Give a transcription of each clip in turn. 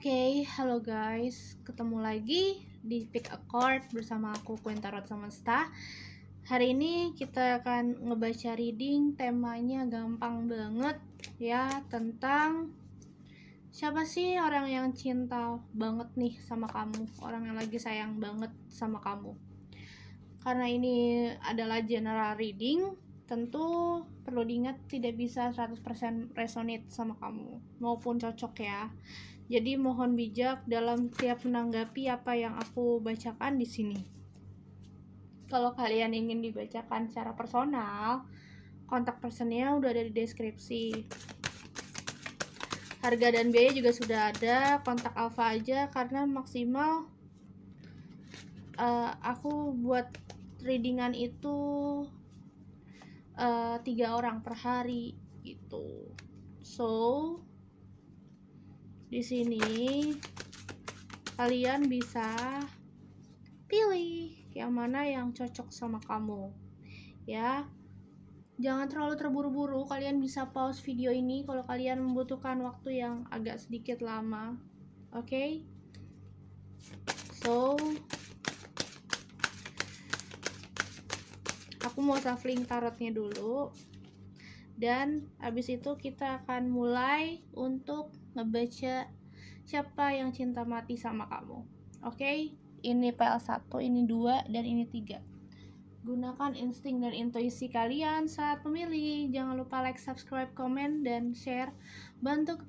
Oke, halo guys, ketemu lagi di Pick a Card bersama aku Queen Tarot Semesta. Hari ini kita akan ngebaca reading, temanya gampang banget ya, tentang siapa sih orang yang cinta banget nih sama kamu, orang yang lagi sayang banget sama kamu. Karena ini adalah general reading, tentu perlu diingat tidak bisa 100% resonate sama kamu maupun cocok ya. Jadi mohon bijak dalam tiap menanggapi apa yang aku bacakan di sini. Kalau kalian ingin dibacakan secara personal, kontak personnya udah ada di deskripsi. Harga dan biaya juga sudah ada, kontak Alfa aja karena maksimal aku buat readingan itu 3 orang per hari gitu. So di sini kalian bisa pilih yang mana yang cocok sama kamu ya. Jangan terlalu terburu-buru, kalian bisa pause video ini kalau kalian membutuhkan waktu yang agak sedikit lama. Oke? So aku mau shuffling tarotnya dulu, dan habis itu kita akan mulai untuk ngebaca siapa yang cinta mati sama kamu. Oke? Ini PL1, ini 2, dan ini 3. Gunakan insting dan intuisi kalian saat memilih. Jangan lupa like, subscribe, komen, dan share. Bantu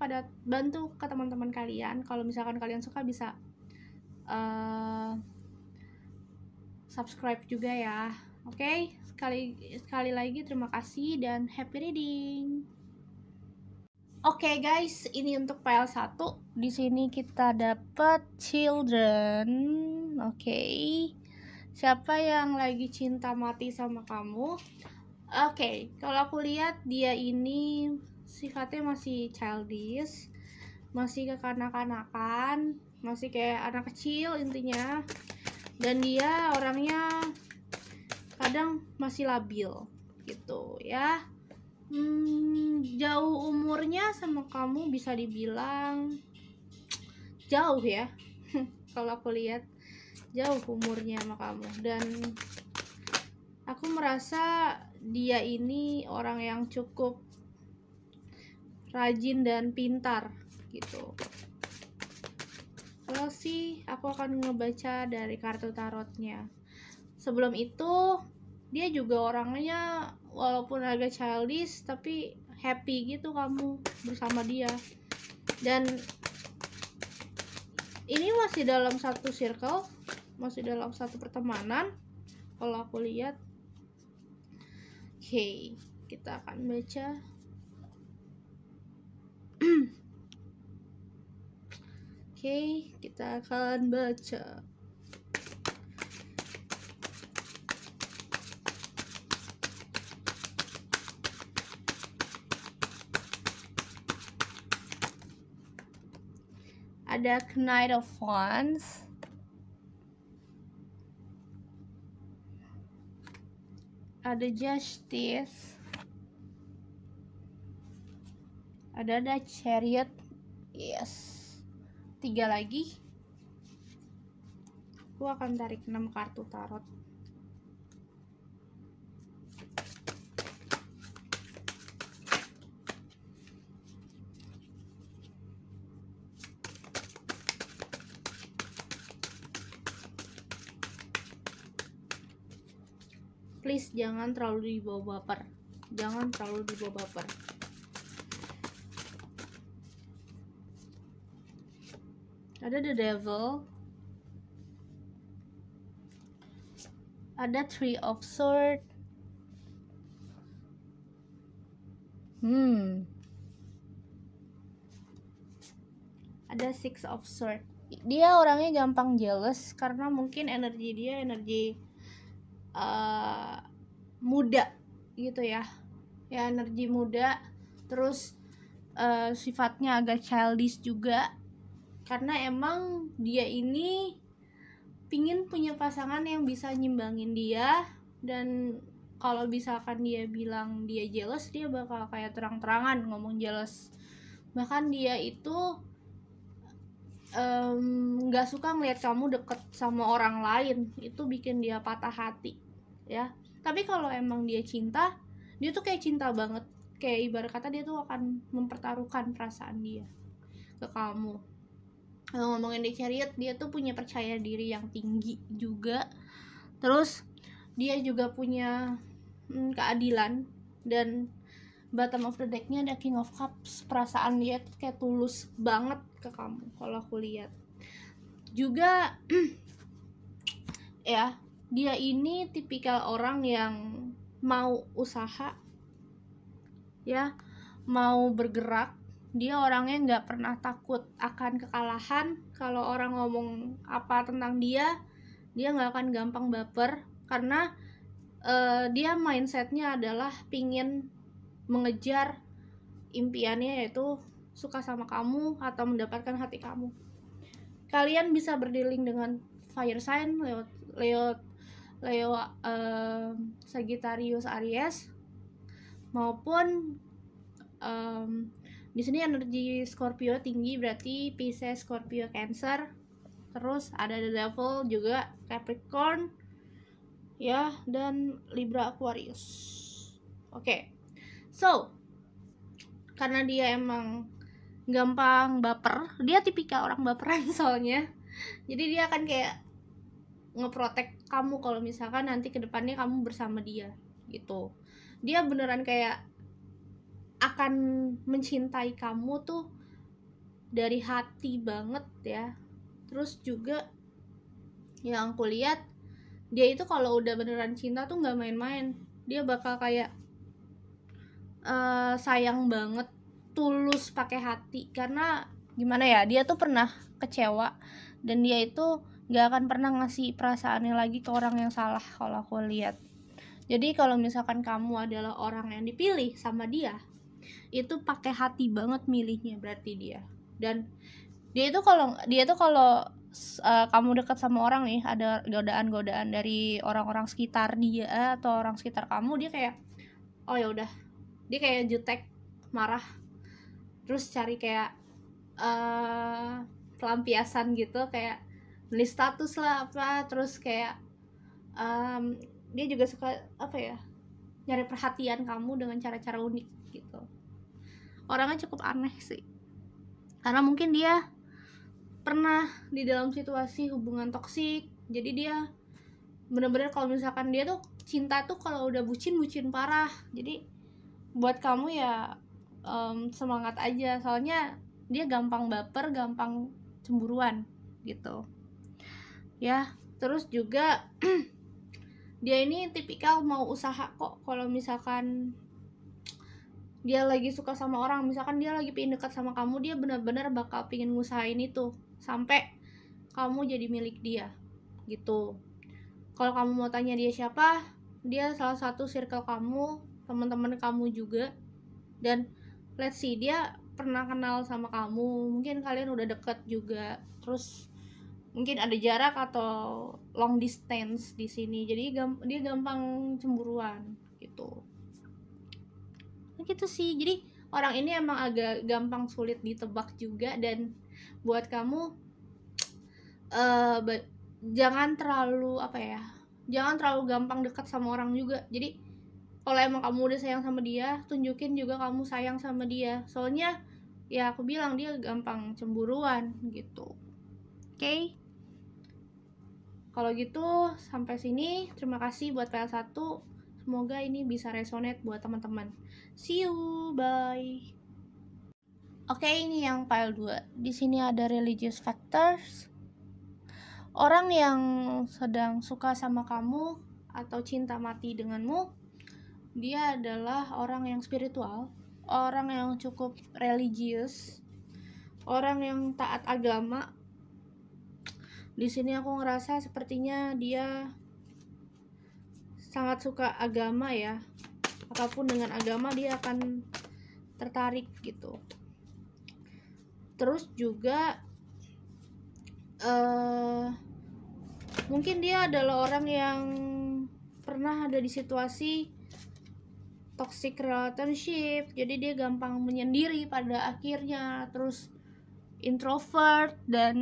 ke teman-teman kalian. Kalau misalkan kalian suka bisa subscribe juga ya. Oke? Sekali lagi terima kasih dan happy reading. Oke guys, ini untuk file 1. Di sini kita dapat children. Oke. Siapa yang lagi cinta mati sama kamu? Oke, kalau aku lihat dia ini sifatnya masih childish, masih kekanak-kanakan, masih kayak anak kecil intinya. Dan dia orangnya kadang masih labil gitu ya. Jauh umurnya sama kamu bisa dibilang jauh ya. Kalau aku lihat jauh umurnya sama kamu, dan aku merasa dia ini orang yang cukup rajin dan pintar gitu. Kalau sih aku akan ngebaca dari kartu tarotnya. Sebelum itu dia juga orangnya walaupun agak childish tapi happy gitu kamu bersama dia, dan ini masih dalam satu circle, masih dalam satu pertemanan kalau aku lihat. Oke, kita akan baca. Oke, kita akan baca. Ada Knight of Wands, ada Justice, ada Chariot, yes, 3 lagi. Aku akan tarik 6 kartu tarot. Please jangan terlalu dibawa baper. Jangan terlalu dibawa baper. Ada the Devil. Ada Three of Swords. Ada Six of Swords. Dia orangnya gampang jealous karena mungkin energi dia energi muda gitu ya, energi muda, terus sifatnya agak childish juga karena emang dia ini pingin punya pasangan yang bisa nyimbangin dia, dan kalau misalkan dia bilang dia jealous, dia bakal kayak terang-terangan ngomong jealous. Bahkan dia itu nggak suka ngeliat kamu deket sama orang lain, itu bikin dia patah hati ya. Tapi kalau emang dia cinta, dia tuh kayak cinta banget, kayak ibarat kata dia tuh akan mempertaruhkan perasaan dia ke kamu. Kalau ngomongin The Chariot, dia tuh punya percaya diri yang tinggi juga, terus dia juga punya keadilan, dan bottom of the decknya ada King of Cups. Perasaan dia tuh kayak tulus banget ke kamu kalau aku lihat juga. Ya, dia ini tipikal orang yang mau usaha ya, mau bergerak. Dia orangnya nggak pernah takut akan kekalahan. Kalau orang ngomong apa tentang dia nggak akan gampang baper, karena dia mindsetnya adalah pingin mengejar impiannya, yaitu suka sama kamu atau mendapatkan hati kamu. Kalian bisa berdealing dengan fire sign lewat Sagittarius Aries, maupun di sini energi Scorpio tinggi, berarti Pisces, Scorpio, Cancer. Terus ada The Devil juga, Capricorn ya, dan Libra, Aquarius. Oke. So, karena dia emang gampang baper, dia tipikal orang baperan soalnya. Jadi dia akan kayak ngeprotek kamu kalau misalkan nanti kedepannya kamu bersama dia gitu. Dia beneran kayak akan mencintai kamu tuh dari hati banget ya. Terus juga yang aku lihat, dia itu kalau udah beneran cinta tuh nggak main-main. Dia bakal kayak sayang banget, tulus pakai hati. Karena gimana ya, dia tuh pernah kecewa, dan dia itu nggak akan pernah ngasih perasaannya lagi ke orang yang salah kalau aku lihat. Jadi kalau misalkan kamu adalah orang yang dipilih sama dia, itu pakai hati banget milihnya berarti dia. Dan dia tuh kalau kamu dekat sama orang nih, ada godaan-godaan dari orang-orang sekitar dia atau orang sekitar kamu, dia kayak oh ya udah, dia kayak jutek, marah, terus cari kayak pelampiasan gitu, kayak nulis status lah apa, terus kayak dia juga suka apa ya, nyari perhatian kamu dengan cara-cara unik gitu. Orangnya cukup aneh sih, karena mungkin dia pernah di dalam situasi hubungan toksik. Jadi dia bener-bener kalau misalkan dia tuh cinta tuh kalau udah bucin parah. Jadi buat kamu ya semangat aja, soalnya dia gampang baper, gampang cemburuan gitu ya. Terus juga dia ini tipikal mau usaha kok. Kalau misalkan dia lagi suka sama orang, misalkan dia lagi pengen dekat sama kamu, dia benar-benar bakal pengen ngusahain itu sampai kamu jadi milik dia gitu. Kalau kamu mau tanya dia siapa, dia salah satu circle kamu, teman-teman kamu juga. Dan let's see, dia pernah kenal sama kamu, mungkin kalian udah deket juga, terus mungkin ada jarak atau long distance di sini. Jadi dia gampang cemburuan gitu. Gitu sih. Jadi orang ini emang agak gampang sulit ditebak juga. Dan buat kamu jangan terlalu jangan terlalu gampang dekat sama orang juga. Jadi kalau emang kamu udah sayang sama dia, tunjukin juga kamu sayang sama dia. Soalnya ya aku bilang dia gampang cemburuan gitu. Oke? Kalau gitu sampai sini. Terima kasih buat PL1. Semoga ini bisa resonate buat teman-teman. See you, bye. Oke, ini yang PL2. Di sini ada religious factors. Orang yang sedang suka sama kamu atau cinta mati denganmu, dia adalah orang yang spiritual, orang yang cukup religius, orang yang taat agama. Di sini aku ngerasa sepertinya dia sangat suka agama ya. Apapun dengan agama dia akan tertarik gitu. Terus juga mungkin dia adalah orang yang pernah ada di situasi toxic relationship. Jadi dia gampang menyendiri pada akhirnya. Terus introvert dan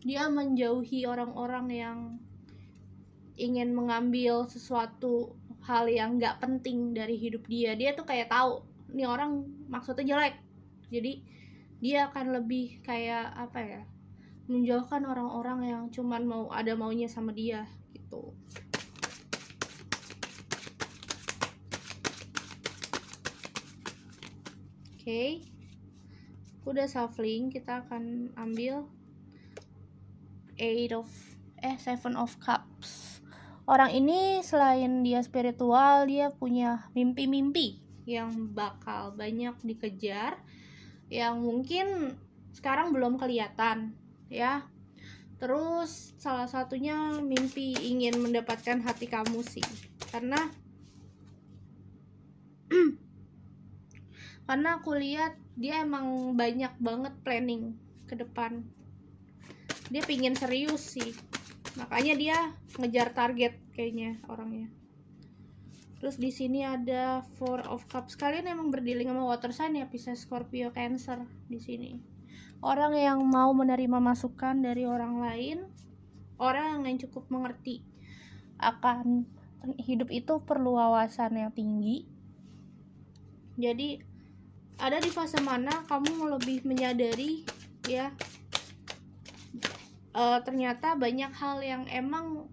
dia menjauhi orang-orang yang ingin mengambil sesuatu hal yang nggak penting dari hidup dia. Dia tuh kayak tahu nih orang maksudnya jelek, jadi dia akan lebih kayak apa ya, menjauhkan orang-orang yang cuman ada maunya sama dia gitu. Oke, udah shuffling, kita akan ambil Seven of Cups. Orang ini selain dia spiritual, dia punya mimpi-mimpi yang bakal banyak dikejar, yang mungkin sekarang belum kelihatan ya. Terus salah satunya mimpi ingin mendapatkan hati kamu sih, karena aku lihat dia emang banyak banget planning ke depan. Dia pingin serius sih, makanya dia ngejar target kayaknya orangnya. Terus di sini ada Four of Cups. Kalian emang berdealing sama water sign ya, Pisces, Scorpio, Cancer di sini. Orang yang mau menerima masukan dari orang lain, orang yang cukup mengerti akan hidup itu perlu wawasan yang tinggi. Jadi ada di fase mana kamu lebih menyadari ya, ternyata banyak hal yang emang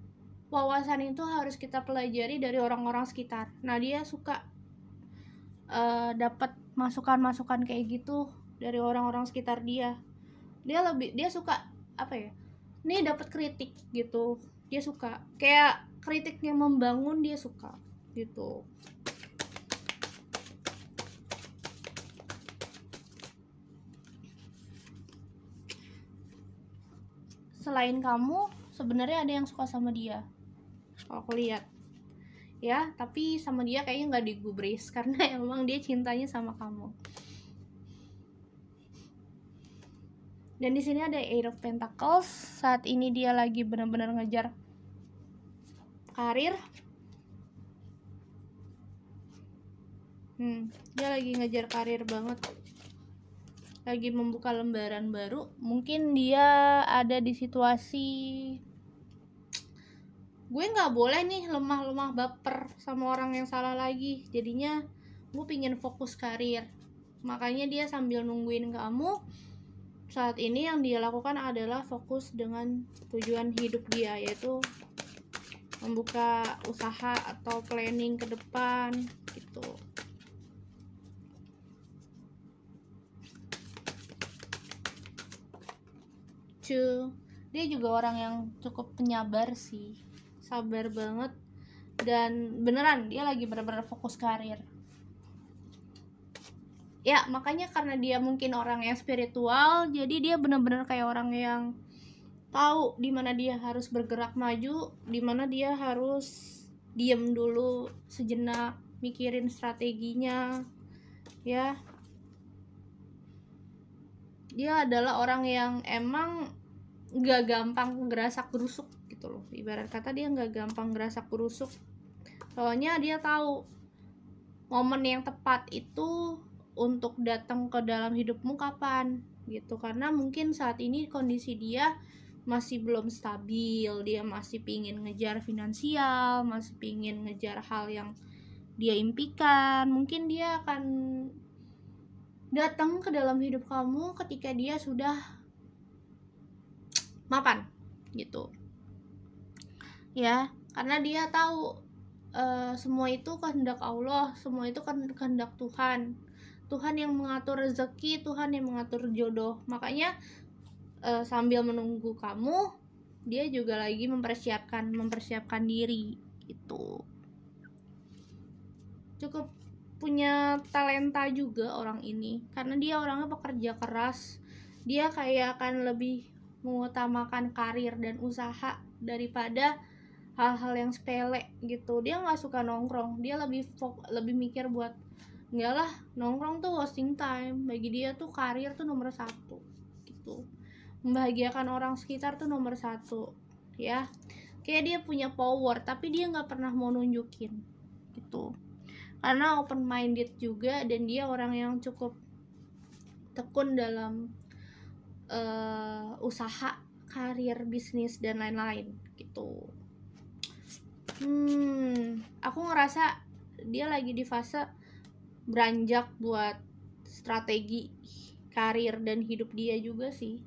wawasan itu harus kita pelajari dari orang-orang sekitar. Nah, dia suka dapat masukan-masukan kayak gitu dari orang-orang sekitar dia. Dia suka apa ya? Nih dapat kritik gitu. Dia suka kayak kritik yang membangun, dia suka gitu. Selain kamu, sebenarnya ada yang suka sama dia. Kalau aku lihat ya, tapi sama dia kayaknya nggak digubris karena emang dia cintanya sama kamu. Dan di sini ada Eight of Pentacles. Saat ini dia lagi benar-benar ngejar karir. Dia lagi ngejar karir banget. Lagi membuka lembaran baru. Mungkin dia ada di situasi, gue nggak boleh nih lemah-lemah baper sama orang yang salah lagi, jadinya gue pingin fokus karir. Makanya dia sambil nungguin kamu, saat ini yang dia lakukan adalah fokus dengan tujuan hidup dia, yaitu membuka usaha atau planning ke depan gitu. Dia juga orang yang cukup penyabar sih, sabar banget, dan beneran dia lagi bener-bener fokus karir ya. Makanya karena dia mungkin orang yang spiritual, jadi dia bener-bener kayak orang yang tahu dimana dia harus bergerak maju, dimana dia harus diem dulu sejenak, mikirin strateginya ya. Dia adalah orang yang emang gak gampang gerasak gerusuk gitu loh. Ibarat kata dia gak gampang gerasak gerusuk, soalnya dia tahu momen yang tepat itu untuk datang ke dalam hidupmu kapan gitu. Karena mungkin saat ini kondisi dia masih belum stabil, dia masih pingin ngejar finansial, masih pingin ngejar hal yang dia impikan. Mungkin dia akan datang ke dalam hidup kamu ketika dia sudah mapan gitu ya, karena dia tahu semua itu kehendak Allah, semua itu kan kehendak Tuhan. Tuhan yang mengatur rezeki, Tuhan yang mengatur jodoh. Makanya sambil menunggu kamu, dia juga lagi mempersiapkan diri gitu. Cukup punya talenta juga orang ini, karena dia orangnya pekerja keras. Dia kayak akan lebih mengutamakan karir dan usaha daripada hal-hal yang sepele gitu. Dia nggak suka nongkrong, dia lebih mikir buat, enggak lah, nongkrong tuh wasting time. Bagi dia tuh karir tuh nomor satu gitu, membahagiakan orang sekitar tuh nomor satu ya. Kayak dia punya power, tapi dia nggak pernah mau nunjukin gitu, karena open minded juga, dan dia orang yang cukup tekun dalam usaha, karir, bisnis dan lain-lain gitu. Aku ngerasa dia lagi di fase beranjak buat strategi karir dan hidup dia juga sih,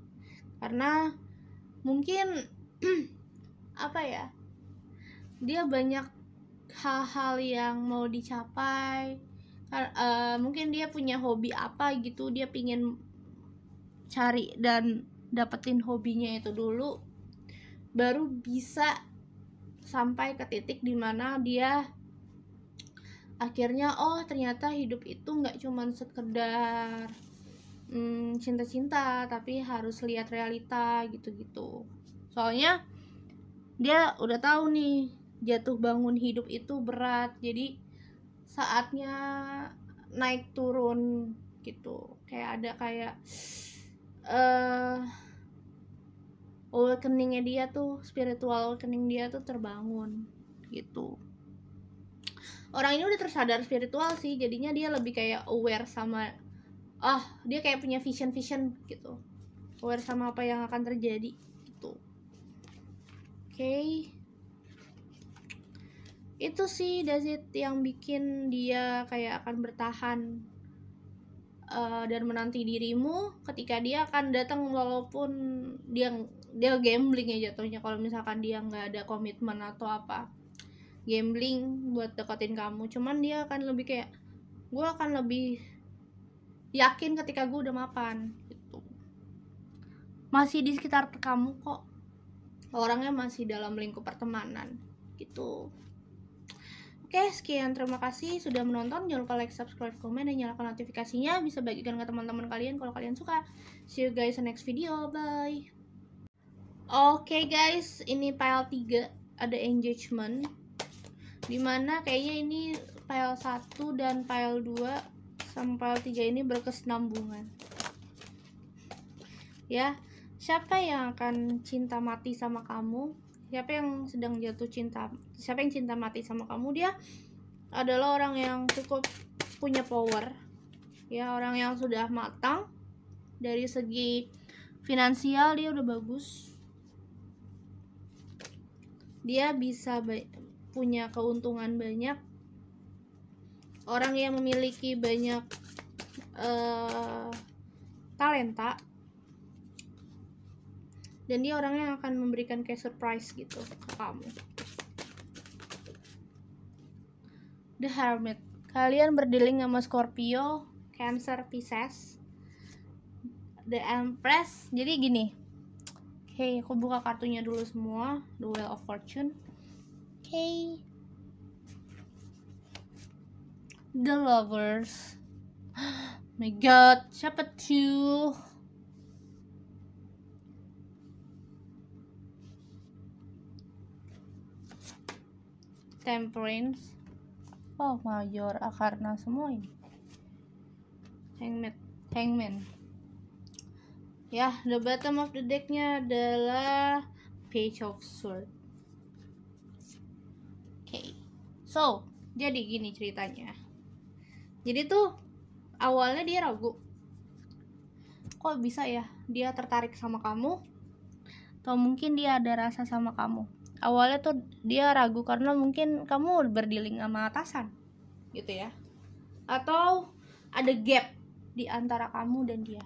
karena mungkin apa ya, dia banyak hal-hal yang mau dicapai. Mungkin dia punya hobi apa gitu, dia pingin cari dan dapetin hobinya itu dulu, baru bisa sampai ke titik dimana dia akhirnya ternyata hidup itu nggak cuman sekedar cinta-cinta, tapi harus lihat realita gitu-gitu. Soalnya dia udah tahu nih, jatuh bangun hidup itu berat, jadi saatnya naik turun gitu. Kayak ada awakeningnya dia tuh, spiritual awakening dia tuh terbangun gitu. Orang ini udah tersadar spiritual sih, jadinya dia lebih kayak aware sama dia kayak punya vision gitu, aware sama apa yang akan terjadi gitu. Oke. Itu sih that's it yang bikin dia kayak akan bertahan dan menanti dirimu ketika dia akan datang, walaupun dia gambling ya jatuhnya kalau misalkan dia nggak ada komitmen atau apa, gambling buat deketin kamu. Cuman dia akan lebih kayak, gue akan lebih yakin ketika gue udah mapan gitu, masih di sekitar kamu kok, orangnya masih dalam lingkup pertemanan gitu. Oke, sekian, terima kasih sudah menonton. Jangan lupa like, subscribe, komen, dan nyalakan notifikasinya. Bisa bagikan ke teman-teman kalian kalau kalian suka. See you guys in next video, bye. Oke guys, ini file 3 ada engagement, dimana kayaknya ini file 1 dan file 2 sama file 3 ini berkesinambungan ya. Siapa yang akan cinta mati sama kamu, siapa yang sedang jatuh cinta, siapa yang cinta mati sama kamu, dia adalah orang yang cukup punya power ya, orang yang sudah matang dari segi finansial, dia udah bagus, dia bisa punya keuntungan banyak, orang yang memiliki banyak talenta, dan dia orang yang akan memberikan kayak surprise gitu ke kamu. The Hermit, kalian berdealing sama Scorpio, Cancer, Pisces. The Empress, jadi gini. Oke, aku buka kartunya dulu semua. The Wheel of Fortune. Oke. The Lovers. My God, siapa tuh? Temperance. Oh, Major Arcana semua ini. Hangman. Ya, the bottom of the decknya adalah Page of Swords. Oke. So, jadi gini ceritanya. Jadi tuh awalnya dia ragu, kok bisa ya dia tertarik sama kamu, atau mungkin dia ada rasa sama kamu. Awalnya tuh dia ragu karena mungkin kamu berdealing sama atasan gitu ya, atau ada gap di antara kamu dan dia.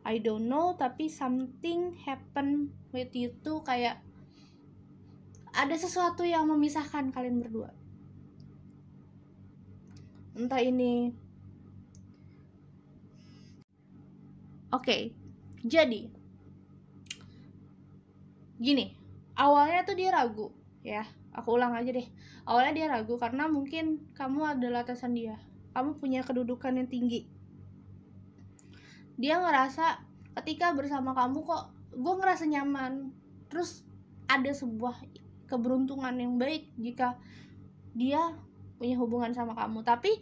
I don't know, tapi something happen with you tuh, kayak ada sesuatu yang memisahkan kalian berdua. Entah ini. Oke, jadi gini, awalnya tuh dia ragu ya, aku ulang aja deh. Awalnya dia ragu karena mungkin kamu adalah atasan dia, kamu punya kedudukan yang tinggi. Dia ngerasa ketika bersama kamu kok gue ngerasa nyaman. Terus ada sebuah keberuntungan yang baik jika dia punya hubungan sama kamu, tapi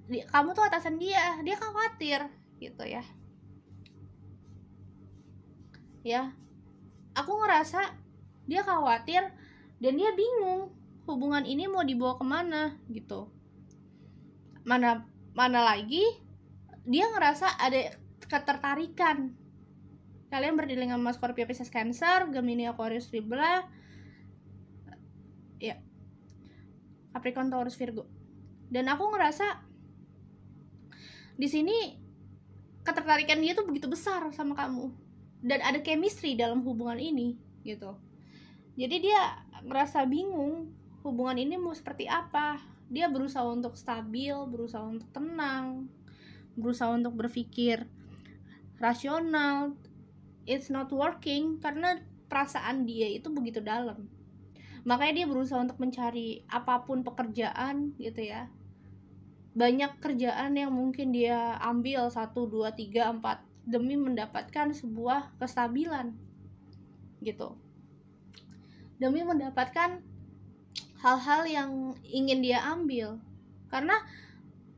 kamu tuh atasan dia khawatir gitu ya. Ya, aku ngerasa dia khawatir dan dia bingung hubungan ini mau dibawa kemana gitu. Mana lagi dia ngerasa ada ketertarikan. Kalian berdealing sama Scorpio, Pisces, Cancer, Gemini, Aquarius, Libra, ya, Capricorn, Taurus, Virgo. Dan aku ngerasa di sini ketertarikan dia tuh begitu besar sama kamu, dan ada chemistry dalam hubungan ini gitu. Jadi dia ngerasa bingung hubungan ini mau seperti apa. Dia berusaha untuk stabil, berusaha untuk tenang, berusaha untuk berpikir rasional. It's not working karena perasaan dia itu begitu dalam. Makanya dia berusaha untuk mencari apapun pekerjaan gitu ya. Banyak kerjaan yang mungkin dia ambil 1, 2, 3, 4 demi mendapatkan sebuah kestabilan gitu. Demi mendapatkan hal-hal yang ingin dia ambil. Karena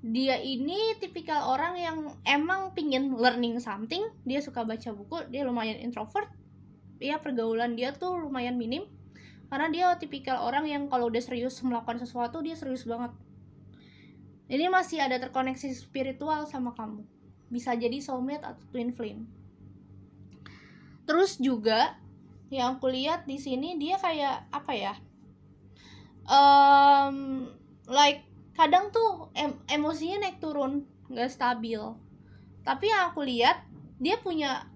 dia ini tipikal orang yang emang pingin learning something. Dia suka baca buku, dia lumayan introvert. Ya, pergaulan dia tuh lumayan minim. Karena dia tipikal orang yang kalau udah serius melakukan sesuatu, dia serius banget. Ini masih ada terkoneksi spiritual sama kamu. Bisa jadi soulmate atau twin flame. Terus juga yang aku lihat di sini dia kayak apa ya? Like kadang tuh emosinya naik turun, nggak stabil. Tapi yang aku lihat dia punya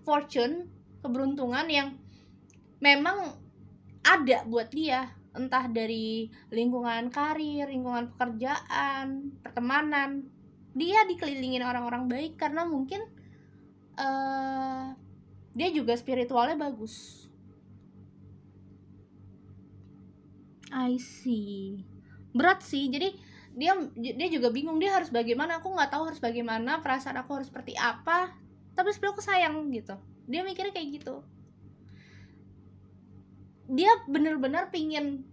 fortune, keberuntungan yang memang ada buat dia, entah dari lingkungan karir, lingkungan pekerjaan, pertemanan. Dia dikelilingin orang-orang baik karena mungkin dia juga spiritualnya bagus. I see. Berat sih, jadi dia juga bingung dia harus bagaimana. Aku nggak tahu harus bagaimana, perasaan aku harus seperti apa, tapi sebenarnya aku sayang gitu. Dia mikirnya kayak gitu. Dia bener-bener pingin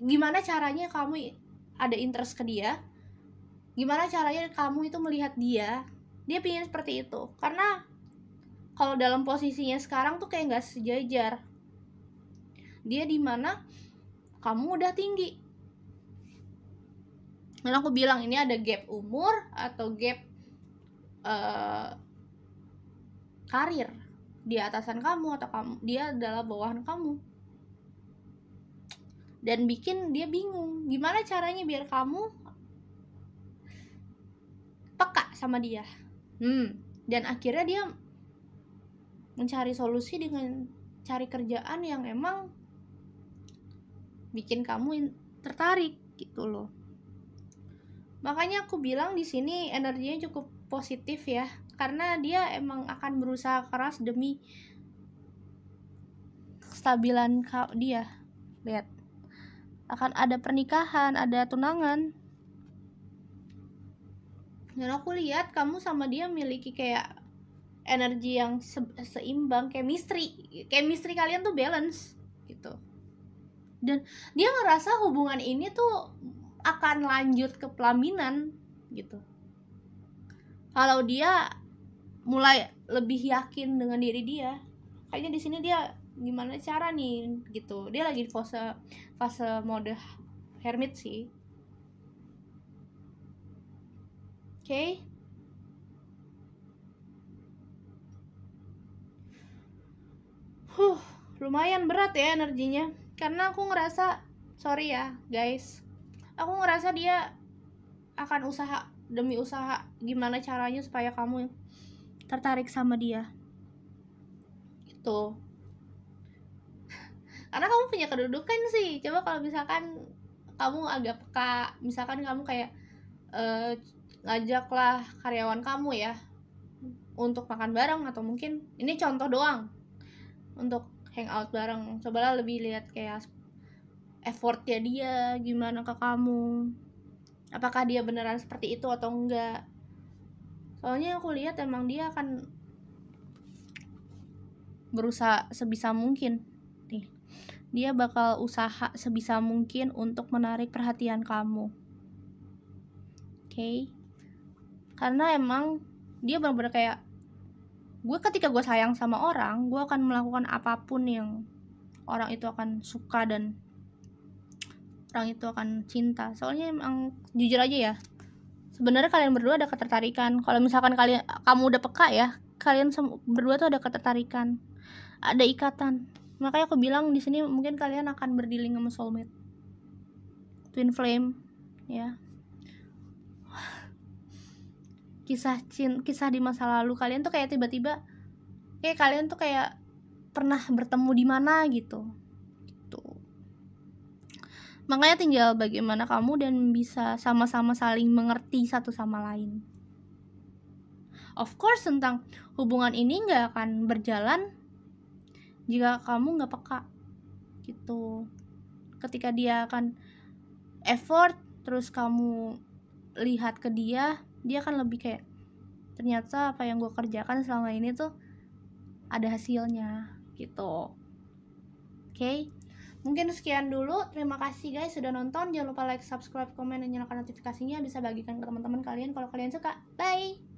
gimana caranya kamu ada interest ke dia, gimana caranya kamu itu melihat dia. Dia pingin seperti itu karena kalau dalam posisinya sekarang tuh kayak nggak sejajar. Dia di mana kamu udah tinggi. Dan aku bilang ini ada gap umur atau gap karir. Dia atasan kamu atau dia adalah bawahan kamu. Dan bikin dia bingung gimana caranya biar kamu peka sama dia. Dan akhirnya dia mencari solusi dengan cari kerjaan yang emang bikin kamu tertarik gitu loh. Makanya aku bilang di sini energinya cukup positif ya, karena dia emang akan berusaha keras demi kestabilan dia. Lihat, akan ada pernikahan, ada tunangan. Dan aku lihat kamu sama dia memiliki kayak energi yang seimbang, chemistry kalian tuh balance gitu. Dan dia ngerasa hubungan ini tuh akan lanjut ke pelaminan gitu. Kalau dia mulai lebih yakin dengan diri dia, kayaknya di sini dia gimana cara nih gitu. Dia lagi di fase mode hermit sih. Oke. Lumayan berat ya energinya. Karena aku ngerasa, sorry ya guys, aku ngerasa dia akan usaha demi usaha gimana caranya supaya kamu tertarik sama dia gitu. Karena kamu punya kedudukan sih. Coba kalau misalkan kamu agak peka, misalkan kamu kayak ngajaklah karyawan kamu ya untuk makan bareng, atau mungkin ini contoh doang untuk hangout bareng, cobalah lebih lihat kayak effortnya dia gimana ke kamu, apakah dia beneran seperti itu atau enggak. Soalnya aku lihat emang dia akan berusaha sebisa mungkin nih, dia bakal usaha sebisa mungkin untuk menarik perhatian kamu. Oke. Karena emang dia bener-bener kayak, gue ketika gue sayang sama orang, gue akan melakukan apapun yang orang itu akan suka dan orang itu akan cinta. Soalnya emang jujur aja ya, sebenarnya kalian berdua ada ketertarikan. Kalau misalkan kamu udah peka ya, kalian berdua tuh ada ketertarikan, ada ikatan. Makanya aku bilang di sini mungkin kalian akan berdealing sama soulmate, twin flame, ya. Kisah di masa lalu kalian tuh kayak tiba-tiba kayak kalian tuh kayak pernah bertemu di mana gitu. Makanya tinggal bagaimana kamu dan bisa sama-sama saling mengerti satu sama lain. Of course, tentang hubungan ini gak akan berjalan jika kamu gak peka gitu. Ketika dia akan effort, terus kamu lihat ke dia akan lebih kayak, ternyata apa yang gue kerjakan selama ini tuh ada hasilnya gitu. Oke? Mungkin sekian dulu. Terima kasih guys sudah nonton. Jangan lupa like, subscribe, komen, dan nyalakan notifikasinya. Bisa bagikan ke teman-teman kalian kalau kalian suka. Bye!